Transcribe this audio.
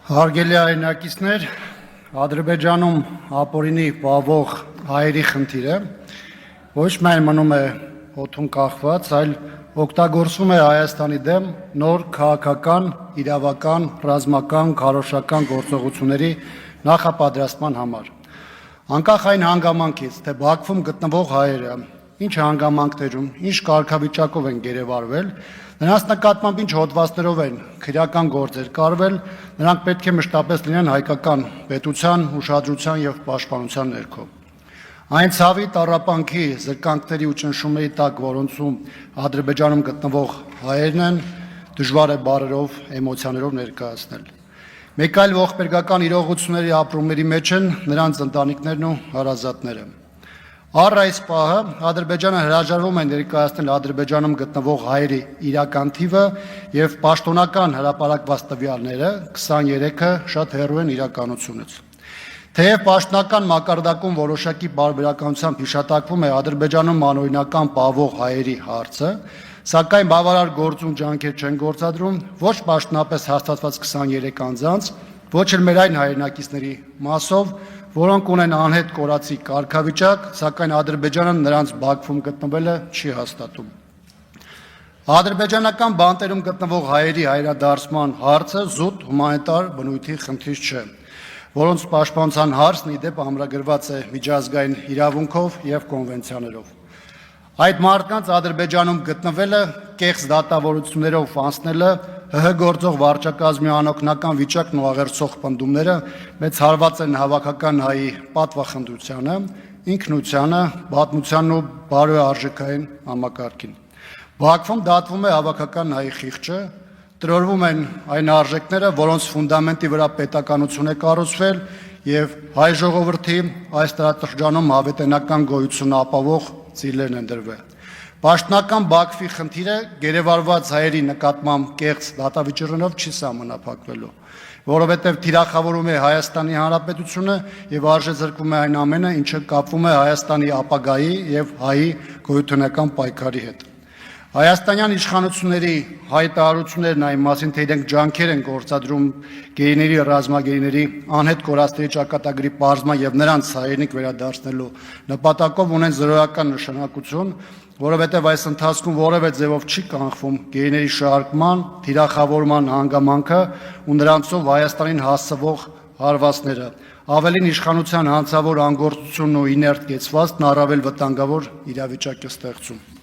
Հարգելի հայրենակիցներ, Ադրբեջանում ապօրինի պահվող հայերի խնդիրը ոչ միայն մնում է օդում կախված, այլ օգտագործվում է Հայաստանի դեմ նոր քաղաքական, իրավական, ռազմական, քարոզչական գործողությունների նախապատրաստման համար։ Անկախ այն հանգամանքից, թե Բաքվում գտնվող հայերը ինչ հանգամանքներում, ինչ կարգավիճակով են գերեվարվել, նրանց նկատմամբ ինչ հոդվածներով են քրեական գործեր կարվել, նրանք պետք է մշտապես լինեն հայկական պետության, ուշադրության եւ պաշտպանության ներքո։ Այն ցավի, տառապանքի, զրկանքների ու ճնշումների տակ, որոնցում Ադրբեջանում գտնվող հայերն են, դժվար է բառերով, էմոցիաներով ներկայացնել։ Մեկ այլ ողբերգական իրողությունների ապրումների մեջ են նրանց ընտանիքներն ու հարազատները։ Առ այս պահը Ադրբեջանը հրաժարվում է ներկայացնել Ադրբեջանում գտնվող հայերի իրական թիվը եւ պաշտոնական հրապարակված տվյալները 23-ը շատ հեռու են իրականությունից։ Թեև պաշտոնական մակարդակում որոշակի բարբերականությամբ հիշատակվում է Ադրբեջանում անօրինական պահվող հայերի հարցը, սակայն բավարար գործուն ջանքեր չեն գործադրում ոչ պաշտոնապես հաստատված 23 անձանց, ոչ էլ մեր այն հայրենակիցների մասով, որոնք ունեն անհետ կորացի կարգավիճակ, սակայն Ադրբեջանը նրանց Բաքվում գտնվելը չի հաստատում։ Ադրբեջանական բանտերում գտնվող հայերի հայրադարձման հարցը զուտ հումանիտար բնույթի խնդիր չէ, որոնց պաշտպանության հարցն ի դեպ ամրագրված է միջազգային իրավունքով եւ կոնվենցիաներով։ Այդ մարդկանց Ադրբեջանում գտնվելը, կեղծ դատավորություններով անցնելը, ՀՀ գործող վարչակազմի անօգնական վիճակն ու աղերսող պնդումները մեծ հարված են հավաքական հայի պատվախնդրությանը, ինքնությանը, պատմությանն ու բարոյարժեքային համակարգին։ Բաքվում դատվում է հավաքական հայի խիղճը, տրորվում են այն արժեքները, որոնց ֆունդամենտի վրա պետականություն է կառուցվել եւ հայ ժողովրդի այս տարածաշրջանում հավետենական գոյություն ապավող ծիլերն են դրվել։ Պաշտոնական Բաքվի խնդիրը գերեվարված հայերի նկատմամբ կեղծ դատավճիռներով չի սահմանափակվելու, որովհետև թիրախավորում է Հայաստանի Հանրապետությունը եւ արժեզրկվում է այն ամենը, ինչը կապվում է Հայաստանի ապագայի եւ հայի գոյութենական պայքարի հետ։ Հայաստանյան իշխանությունների հայտարարություններն այն մասին, թե իրենք ջանքեր են գործադրում գերիների, ռազմագերիների անհետ կորածների ճակատագրի պարզման եւ նրանց հայրենիք վերադարձնելու նպատակով ունեն զրոյական նշանակություն, որովհետև այս ընթացքում որևէ ձևով չի կանխվում գերիների շարքման, թիրախավորման հանգամանքը ու նրանցով Հայաստանին հասցվող հարվածները։ Ավելին իշխանության հանցավոր անգործությունն ու իներտ կեցվածքն առավել վտանգավոր իրավիճակ է ստեղծում։